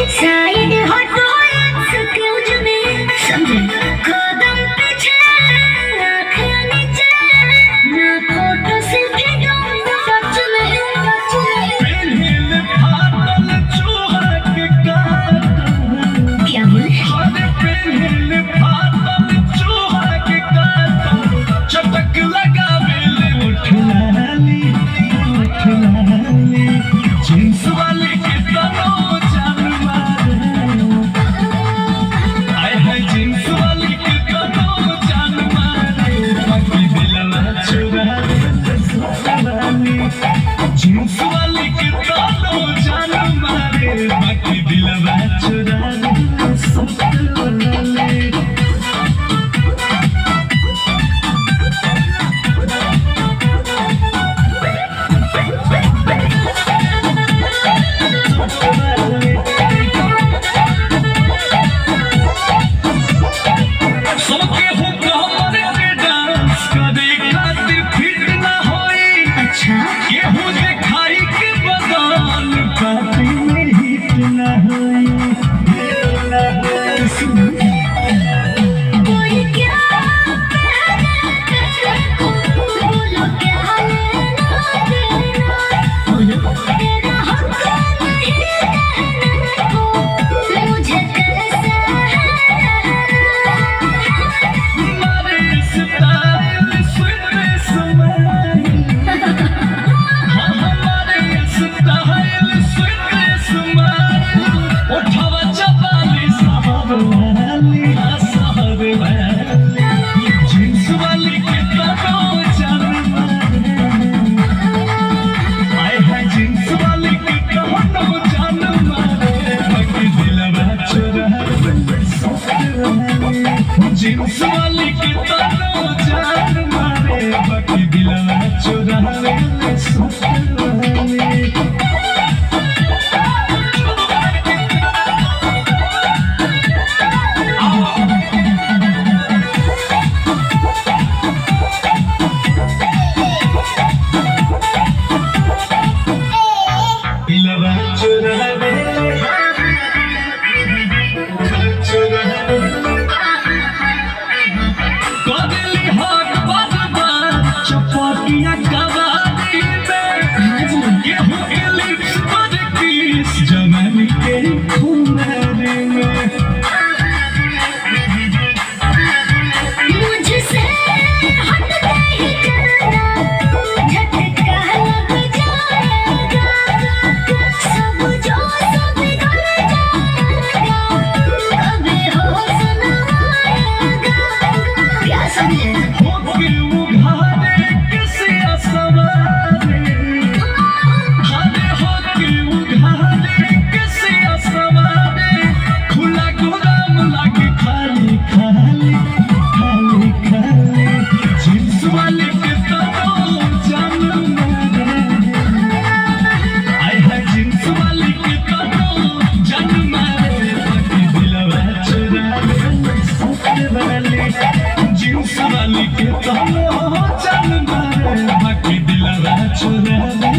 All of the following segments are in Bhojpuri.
साइड हटो एक्सक्यूज मी समझे कदम पीछे आँख नीचे ना फोटो सेल्फी दूँ सच में पेन्हिल फाटल चूहा के काटम क्या बोले अरे पेन्हिल फाटल चूहा के काटम चटक लगावेले उठ लाली जींस वाली के तनो जान मारे आय है जींस वाली के तनो जान मारे बाकी दिलवा चुरा ले जींस वाली के तनो जान मारे बाकी दिलवा चुरा ले सोके हो कमर पे डांस करे खातिर फिट ना होई अच्छा केहू दिखाई के बदन पार्टी में हिट ना होई कोई क्या पहने बोलो क्या लेना देना बोलो तेरा हक नहीं कहने को मुझे कैसे मारे स्टाइल स्वीट स्माइल हमारे स्टाइल स्वीट स्माइल उठावा चपाली सहर वाली जींस वाली के तनो जान मारे आय है जींस वाली के तनो जान मारे बाकी दिलवा चुरा जींस वाली के तनो जान मारे बाकी दिलवा चुरा ले दिलवा चुरा ले चुरा कदली हाथ बार चपटिया कबाड़ी में गेहूं के लिप्स पर किस जवानी के खुमारे में मुझसे हट नहीं जाना झटका लग जाएगा सब जो सब बिगड़ जाएगा कभी होश न आएगा क्या समझे होके उघारे किसी असवारे हारे होके उघारे किसी असवारे खुला गोदाम लागे खाली जींस वाली के तनो जान मारे आय है जींस वाली के तनो जान मारे बाकी दिलवा चुरा ले जींस वाली के तनो जान मारे बाकी दिलवा चुरा ले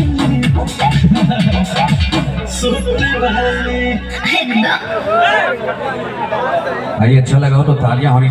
सूट वाली एकदम भाई अच्छा लगा हो तो तालियां होनी चाहिए।